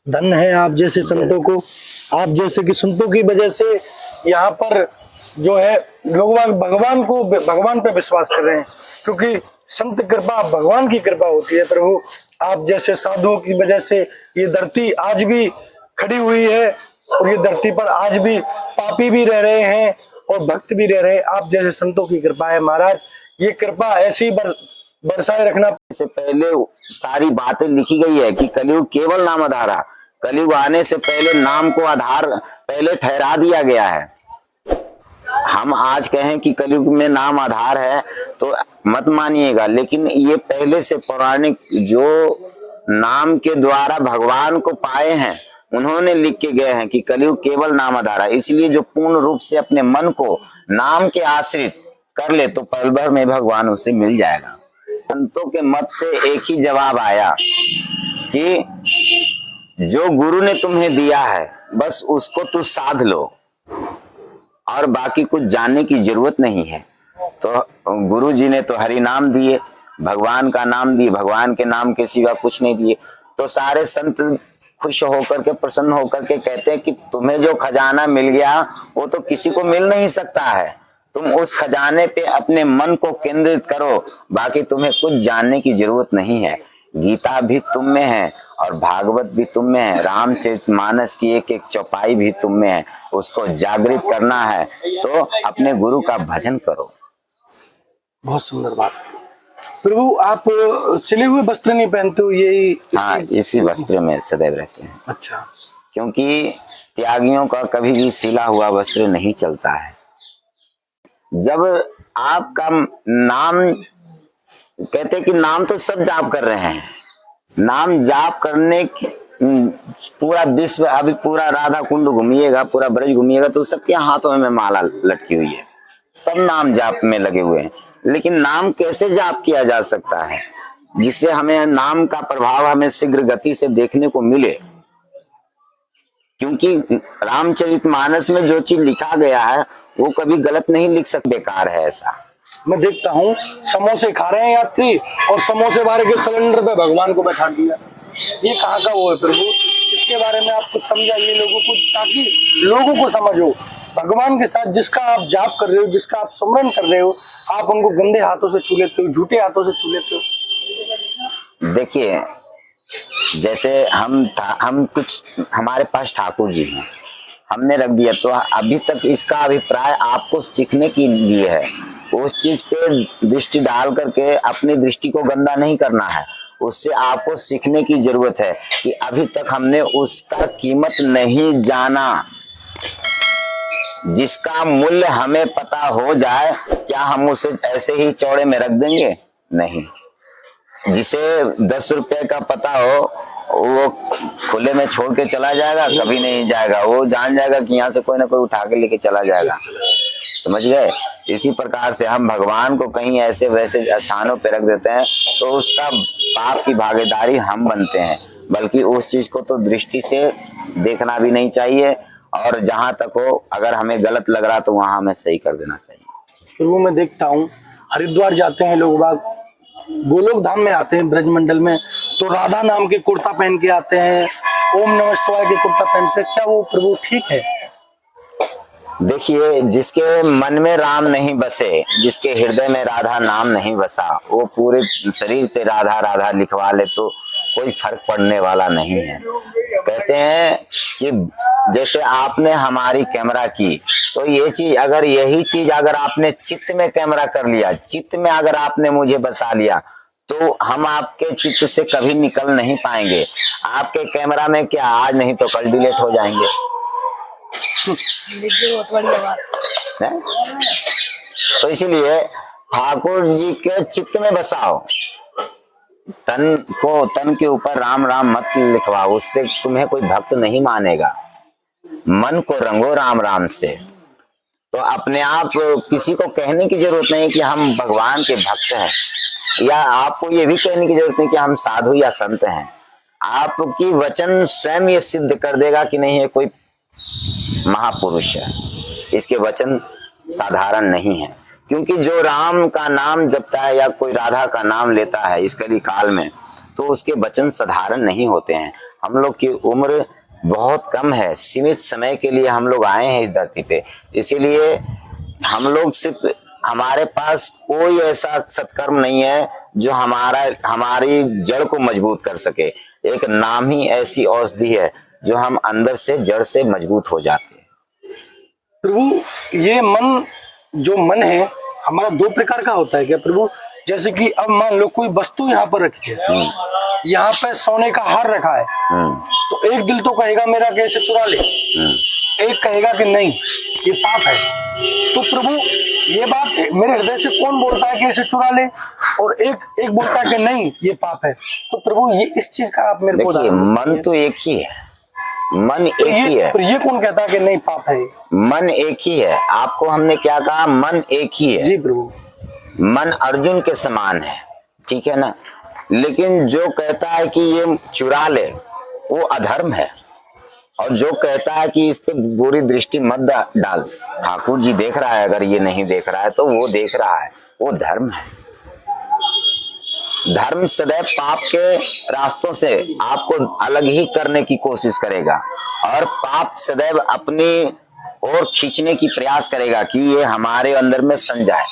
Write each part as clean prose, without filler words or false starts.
धन है आप जैसे संतों को, आप जैसे कि संतों की वजह से यहाँ पर जो है लोग भगवान पे विश्वास कर रहे हैं, क्योंकि संत कृपा भगवान की कृपा होती है प्रभु। आप जैसे साधुओं की वजह से ये धरती आज भी खड़ी हुई है, और ये धरती पर आज भी पापी भी रह रहे हैं और भक्त भी रह रहे हैं। आप जैसे संतों की कृपा है महाराज, ये कृपा ऐसी बरसाए रखना। से पहले सारी बातें लिखी गई है कि कलयुग केवल नाम आधार, कलयुग आने से पहले नाम को आधार पहले ठहरा दिया गया है। हम आज कहें कि कलयुग में नाम आधार है तो मत मानिएगा, लेकिन ये पहले से पौराणिक जो नाम के द्वारा भगवान को पाए हैं उन्होंने लिख के गए हैं कि कलयुग केवल नाम आधार है। इसलिए जो पूर्ण रूप से अपने मन को नाम के आश्रित कर ले तो पल भर में भगवान उसे मिल जाएगा। संतों के मत से एक ही जवाब आया कि जो गुरु ने तुम्हें दिया है बस उसको तू साध लो और बाकी कुछ जानने की जरूरत नहीं है। तो गुरु जी ने तो हरि नाम दिए, भगवान का नाम दिए, भगवान के नाम के सिवा कुछ नहीं दिए। तो सारे संत खुश होकर के प्रसन्न होकर के कहते हैं कि तुम्हें जो खजाना मिल गया वो तो किसी को मिल नहीं सकता है। तुम उस खजाने पे अपने मन को केंद्रित करो, बाकी तुम्हें कुछ जानने की जरूरत नहीं है। गीता भी तुम में है और भागवत भी तुम में है, रामचरितमानस की एक एक चौपाई भी तुम में है। उसको जागृत करना है तो अपने गुरु का भजन करो। बहुत सुंदर बात। प्रभु आप सिले हुए वस्त्र नहीं पहनते हो, यही हाँ, इसी वस्त्र में सदैव रहते हैं। अच्छा, क्योंकि त्यागियों का कभी भी सिला हुआ वस्त्र नहीं चलता है। जब आपका नाम कहते कि नाम तो सब जाप कर रहे हैं, नाम जाप करने की पूरा विश्व, अभी पूरा राधा कुंड घूमिएगा, पूरा ब्रज घूमिएगा तो सबके हाथों में माला लटकी हुई है, सब नाम जाप में लगे हुए हैं। लेकिन नाम कैसे जाप किया जा सकता है जिससे हमें नाम का प्रभाव हमें शीघ्र गति से देखने को मिले? क्योंकि रामचरितमानस में जो चीज लिखा गया है वो कभी गलत नहीं लिख सकते, बेकार है ऐसा। मैं देखता हूँ समोसे खा रहे हैं यात्री और समोसे वाले के सिलेंडर पे भगवान को बैठा दिया। ये कहाँ का वो है प्रभु? इसके बारे में आप कुछ समझाइए लोगों को, ताकि लोगों को समझ हो। भगवान के साथ जिसका आप जाप कर रहे हो, जिसका आप स्मरण कर रहे हो, आप उनको गंदे हाथों से छू लेते हो, झूठे हाथों से छू लेते हो। देखिए, जैसे हम कुछ हमारे पास ठाकुर जी हैं, हमने रख दिया तो अभी तक इसका अभिप्राय आपको सीखने के लिए है। उस चीज पे दृष्टि डाल करके अपनी दृष्टि को गंदा नहीं करना है। उससे आपको सीखने की जरूरत है कि अभी तक हमने उसका कीमत नहीं जाना। जिसका मूल्य हमें पता हो जाए क्या हम उसे ऐसे ही चौड़े में रख देंगे? नहीं। जिसे 10 रुपए का पता हो वो खुले में छोड़ के चला जाएगा? कभी नहीं जाएगा। वो जान जाएगा कि यहाँ से कोई ना कोई उठा के लेके चला जाएगा। समझ गए? इसी प्रकार से हम भगवान को कहीं ऐसे वैसे स्थानों पे रख देते हैं तो उसका पाप की भागीदारी हम बनते हैं। बल्कि उस चीज को तो दृष्टि से देखना भी नहीं चाहिए, और जहां तक हो अगर हमें गलत लग रहा तो वहां हमें सही कर देना चाहिए। फिर वो मैं देखता हूँ हरिद्वार जाते हैं लोग बाग, गोलोक धाम में आते हैं ब्रजमंडल में, तो राधा नाम के कुर्ता पहन के आते हैं, ओम नमः शिवाय के कुर्ता पहनते हैं। क्या वो प्रभु ठीक है? देखिए, जिसके मन में राम नहीं बसे, जिसके हृदय में राधा नाम नहीं बसा, वो पूरे शरीर पे राधा राधा लिखवा ले तो कोई फर्क पड़ने वाला नहीं है। कहते हैं कि जैसे आपने हमारी कैमरा की तो ये चीज अगर यही चीज अगर आपने चित्त में कैमरा कर लिया, चित्त में अगर आपने मुझे बसा लिया तो हम आपके चित्त से कभी निकल नहीं पाएंगे। आपके कैमरा में क्या आज नहीं तो कल डिलीट हो जाएंगे। तो इसीलिए ठाकुर जी के चित्त में बसाओ, तन के ऊपर राम राम मत लिखवाओ, उससे तुम्हें कोई भक्त नहीं मानेगा। मन को रंगो राम राम से। तो अपने आप किसी को कहने की जरूरत नहीं कि हम भगवान के भक्त हैं, या आपको ये भी कहने की जरूरत नहीं कि हम साधु या संत हैं। आपकी वचन स्वयं ये सिद्ध कर देगा कि नहीं ये कोई महापुरुष है, इसके वचन साधारण नहीं है। क्योंकि जो राम का नाम जपता है या कोई राधा का नाम लेता है इस कली काल में, तो उसके वचन साधारण नहीं होते हैं। हम लोग की उम्र बहुत कम है, सीमित समय के लिए हम लोग आए हैं इस धरती पे। इसीलिए हम लोग सिर्फ, हमारे पास कोई ऐसा सत्कर्म नहीं है जो हमारी जड़ को मजबूत कर सके। एक नाम ही ऐसी औषधि है जो हम अंदर से जड़ से मजबूत हो जाते हैं। प्रभु ये मन, जो मन है हमारा दो प्रकार का होता है क्या प्रभु? जैसे कि अब मान लो कोई वस्तु यहाँ पर रखी है, यहाँ पे सोने का हार रखा है, तो एक दिल तो कहेगा मेरा कैसे चुरा ले, एक कहेगा कि नहीं ये पाप है। तो प्रभु ये बात मेरे हृदय से कौन बोलता है कि इसे चुरा ले, और एक बोलता है कि नहीं ये पाप है। तो प्रभु ये इस चीज का आप मेरे को देखिए, मन तो एक ही है, मन एक ही है। तो ये कौन कहता है कि नहीं पाप है? मन एक ही है। आपको हमने क्या कहा? मन एक ही है। जी प्रभु। मन अर्जुन के समान है, ठीक है ना। लेकिन जो कहता है कि ये चुरा ले वो अधर्म है, और जो कहता है कि इस पे बुरी दृष्टि मत डाल, ठाकुर जी देख रहा है, अगर ये नहीं देख रहा है तो वो देख रहा है, वो धर्म है। धर्म सदैव पाप के रास्तों से आपको अलग ही करने की कोशिश करेगा, और पाप सदैव अपनी ओर खींचने की प्रयास करेगा कि ये हमारे अंदर में सम जाए।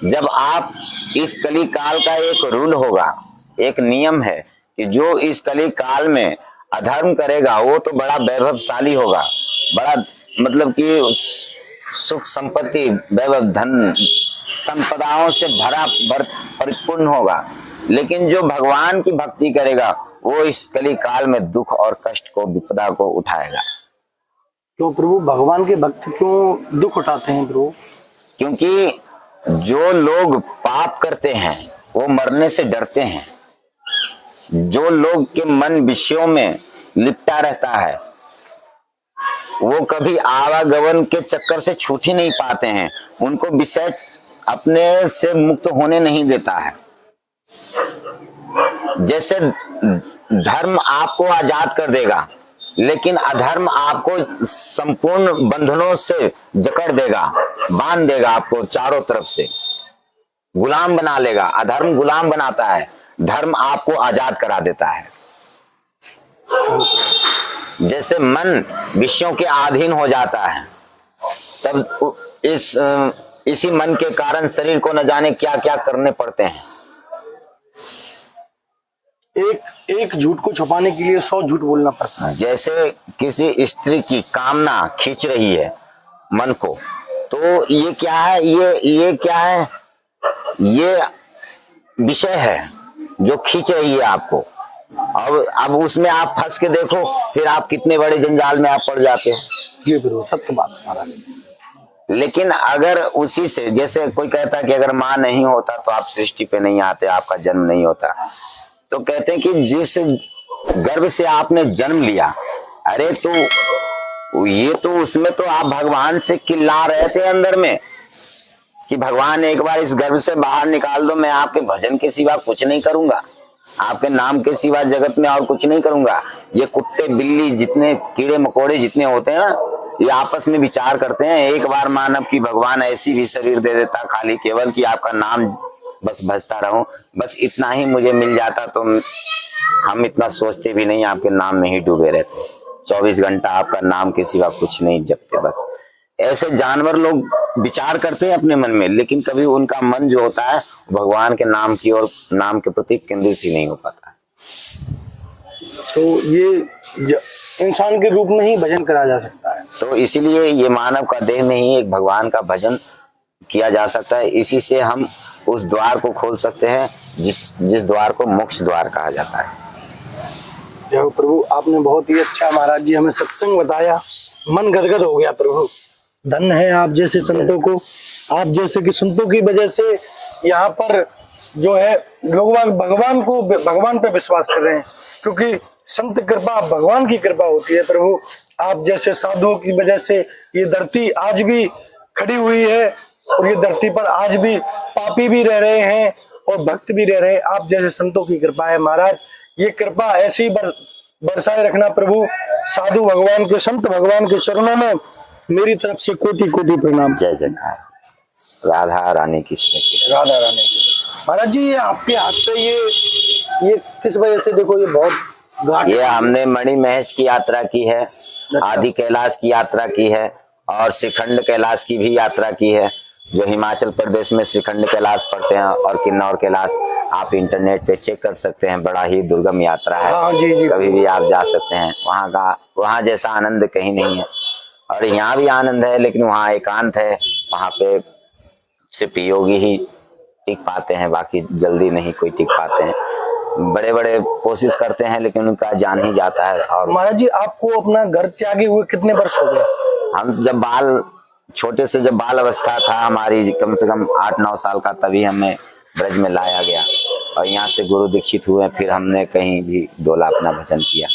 जब आप इस कली काल का एक रूल होगा, एक नियम है कि जो इस कली काल में अधर्म करेगा वो तो बड़ा वैभवशाली होगा, बड़ा मतलब कि सुख संपत्ति, वैभव, धन संपदाओं से परिपूर्ण होगा। लेकिन जो भगवान की भक्ति करेगा वो इस कली काल में दुख और कष्ट को, विपदा को उठाएगा। क्यों प्रभु भगवान के भक्त क्यों दुख उठाते हैं प्रभु? क्योंकि जो लोग पाप करते हैं वो मरने से डरते हैं। जो लोग के मन विषयों में लिपटा रहता है वो कभी आवागमन के चक्कर से छूट ही नहीं पाते हैं, उनको विषय अपने से मुक्त होने नहीं देता है। जैसे धर्म आपको आजाद कर देगा, लेकिन अधर्म आपको संपूर्ण बंधनों से जकड़ देगा, बांध देगा, आपको चारों तरफ से गुलाम बना लेगा। अधर्म गुलाम बनाता है, धर्म आपको आजाद करा देता है। जैसे मन विषयों के अधीन हो जाता है, तब इसी मन के कारण शरीर को न जाने क्या क्या करने पड़ते हैं। एक झूठ को छुपाने के लिए 100 झूठ बोलना पड़ता है। जैसे किसी स्त्री की कामना खींच रही है मन को, तो ये क्या है? ये क्या है? ये विषय है जो खींच रही है आपको। अब उसमें आप फंस के देखो, फिर आप कितने बड़े जंजाल में आप पड़ जाते हो। ये बिल्कुल सत्य बात है। लेकिन अगर उसी से, जैसे कोई कहता है कि अगर माँ नहीं होता तो आप सृष्टि पे नहीं आते, आपका जन्म नहीं होता, तो कहते हैं कि जिस गर्भ से आपने जन्म लिया, अरे तो ये तो उसमें तो आप भगवान से चिल्ला रहे थे अंदर में कि भगवान एक बार इस गर्भ से बाहर निकाल दो, मैं आपके भजन के सिवा कुछ नहीं करूंगा, आपके नाम के सिवा जगत में और कुछ नहीं करूंगा। ये कुत्ते बिल्ली जितने कीड़े मकोड़े जितने होते हैं ना, ये आपस में विचार करते हैं, एक बार मानव की भगवान ऐसी भी शरीर दे देता, खाली केवल कि आपका नाम बस भजता रहूं, बस इतना ही मुझे मिल जाता तो हम इतना सोचते भी नहीं, आपके नाम में ही डूबे रहते, 24 घंटा आपका नाम के सिवा कुछ नहीं जपते। बस ऐसे जानवर लोग विचार करते हैं अपने मन में, लेकिन कभी उनका मन जो होता है भगवान के नाम की और नाम के प्रति केंद्रित ही नहीं हो पाता। तो ये इंसान के रूप में ही भजन करा जा सकता है। तो इसीलिए ये मानव का देह में ही एक भगवान का भजन किया जा सकता है। इसी से हम उस द्वार को खोल सकते हैं जिस द्वार को मोक्ष द्वार कहा जाता है। जय प्रभु, आपने बहुत ही अच्छा महाराज जी हमें सत्संग बताया, मन गदगद हो गया प्रभु। धन्य है आप जैसे संतों को, आप जैसे कि संतों की वजह से यहाँ पर जो है लोग भगवान पे विश्वास कर रहे हैं, क्योंकि संत कृपा भगवान की कृपा होती है प्रभु। आप जैसे साधुओं की वजह से ये धरती आज भी खड़ी हुई है, और ये धरती पर आज भी पापी भी रह रहे हैं और भक्त भी रह रहे हैं। आप जैसे संतों की कृपा है महाराज, ये कृपा ऐसी बरसाए रखना प्रभु। साधु भगवान के, संत भगवान के चरणों में मेरी तरफ से कोटि कोटि प्रणाम। जय जयकार, राधा रानी की स्मृति। राधा रानी की। महाराज जी ये आपके हाथ पे ये किस वजह से, देखो ये बहुत घाट ये हमने मणि महेश की यात्रा की है, आदि कैलाश की यात्रा की है और श्रीखंड कैलाश की भी यात्रा की है, जो हिमाचल प्रदेश में श्रीखंड कैलाश पड़ते हैं और किन्नौर कैलाश। आप इंटरनेट पे चेक कर सकते हैं, बड़ा ही दुर्गम यात्रा है। हाँ जी जी। कभी भी आप जा सकते हैं। वहाँ जैसा आनंद कहीं नहीं है। और यहाँ भी आनंद है, लेकिन वहाँ एकांत है। वहाँ पे सिर्फ योगी ही टिक पाते हैं, बाकी जल्दी नहीं कोई टिक पाते हैं। बड़े बड़े कोशिश करते हैं, लेकिन उनका जान ही जाता है। और महाराज जी, आपको अपना घर त्यागे हुए कितने वर्ष हो गए? हम जब छोटे से जब बाल अवस्था था हमारी, कम से कम 8-9 साल का, तभी हमें ब्रज में लाया गया और यहाँ से गुरु दीक्षित हुए। फिर हमने कहीं भी डोला अपना भजन किया,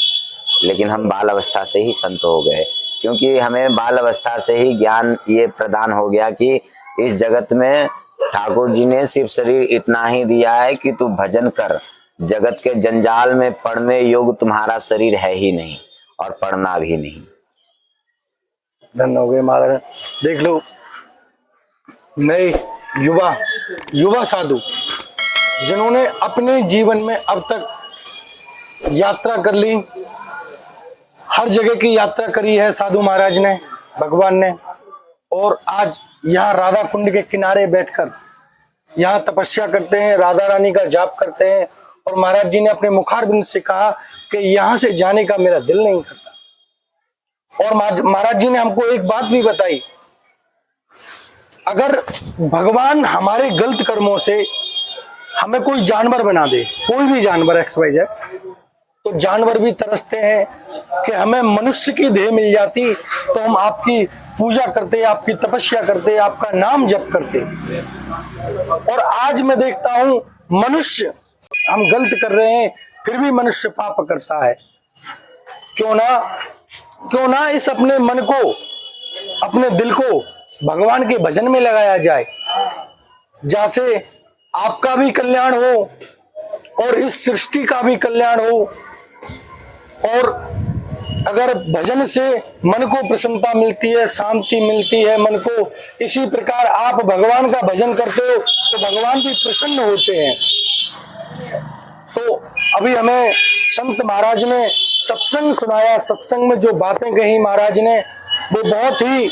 लेकिन हम बाल अवस्था से ही संत हो गए, क्योंकि हमें बाल अवस्था से ही ज्ञान ये प्रदान हो गया कि इस जगत में ठाकुर जी ने सिर्फ शरीर इतना ही दिया है कि तू भजन कर। जगत के जंजाल में पढ़ने योग्य तुम्हारा शरीर है ही नहीं, और पढ़ना भी नहीं। धन्य हो गए महाराज। देख लो, नए युवा साधु जिन्होंने अपने जीवन में अब तक यात्रा कर ली, हर जगह की यात्रा करी है साधु महाराज ने, भगवान ने, और आज यहाँ राधा कुंड के किनारे बैठकर यहाँ तपस्या करते हैं, राधा रानी का जाप करते हैं। और महाराज जी ने अपने मुखारबिंद से कहा कि यहाँ से जाने का मेरा दिल नहीं करता। और महाराज जी ने हमको एक बात भी बताई, अगर भगवान हमारे गलत कर्मों से हमें कोई जानवर बना दे, कोई भी जानवर XYZ, तो जानवर भी तरसते हैं कि हमें मनुष्य की देह मिल जाती तो हम आपकी पूजा करते, आपकी तपस्या करते, आपका नाम जप करते। और आज मैं देखता हूं मनुष्य, हम गलत कर रहे हैं फिर भी मनुष्य पाप करता है। क्यों ना इस अपने मन को, अपने दिल को भगवान के भजन में लगाया जाए, जहां से आपका भी कल्याण हो और इस सृष्टि का भी कल्याण हो। और अगर भजन से मन को प्रसन्नता मिलती है, शांति मिलती है मन को, इसी प्रकार आप भगवान का भजन करते हो तो भगवान भी प्रसन्न होते हैं। तो अभी हमें संत महाराज ने सत्संग सुनाया, सत्संग में जो बातें कही महाराज ने, वो बहुत ही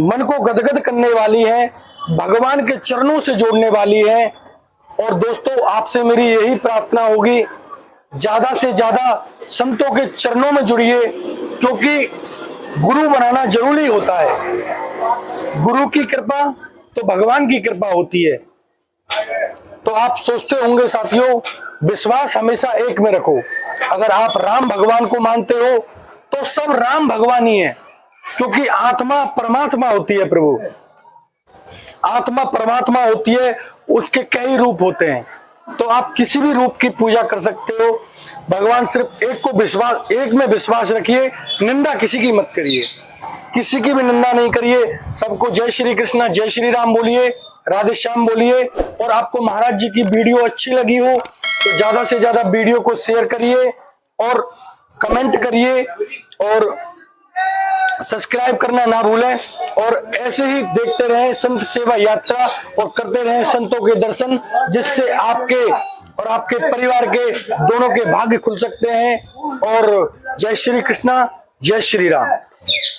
मन को गदगद करने वाली है, भगवान के चरणों से जोड़ने वाली है। और दोस्तों, आपसे मेरी यही प्रार्थना होगी, ज्यादा से ज्यादा संतों के चरणों में जुड़िए, क्योंकि गुरु बनाना जरूरी होता है। गुरु की कृपा तो भगवान की कृपा होती है। तो आप सोचते होंगे साथियों, विश्वास हमेशा एक में रखो। अगर आप राम भगवान को मानते हो तो सब राम भगवान ही है, क्योंकि आत्मा परमात्मा होती है। प्रभु आत्मा परमात्मा होती है, उसके कई रूप होते हैं, तो आप किसी भी रूप की पूजा कर सकते हो। भगवान सिर्फ एक में विश्वास रखिए, निंदा किसी की मत करिए, किसी की भी निंदा नहीं करिए। सबको जय श्री कृष्णा, जय श्री राम बोलिए, राधे श्याम बोलिए। और आपको महाराज जी की वीडियो अच्छी लगी हो तो ज्यादा से ज्यादा वीडियो को शेयर करिए और कमेंट करिए और सब्सक्राइब करना ना भूलें। और ऐसे ही देखते रहें संत सेवा यात्रा और करते रहें संतों के दर्शन, जिससे आपके और आपके परिवार के दोनों के भाग्य खुल सकते हैं। और जय श्री कृष्णा, जय श्री राम।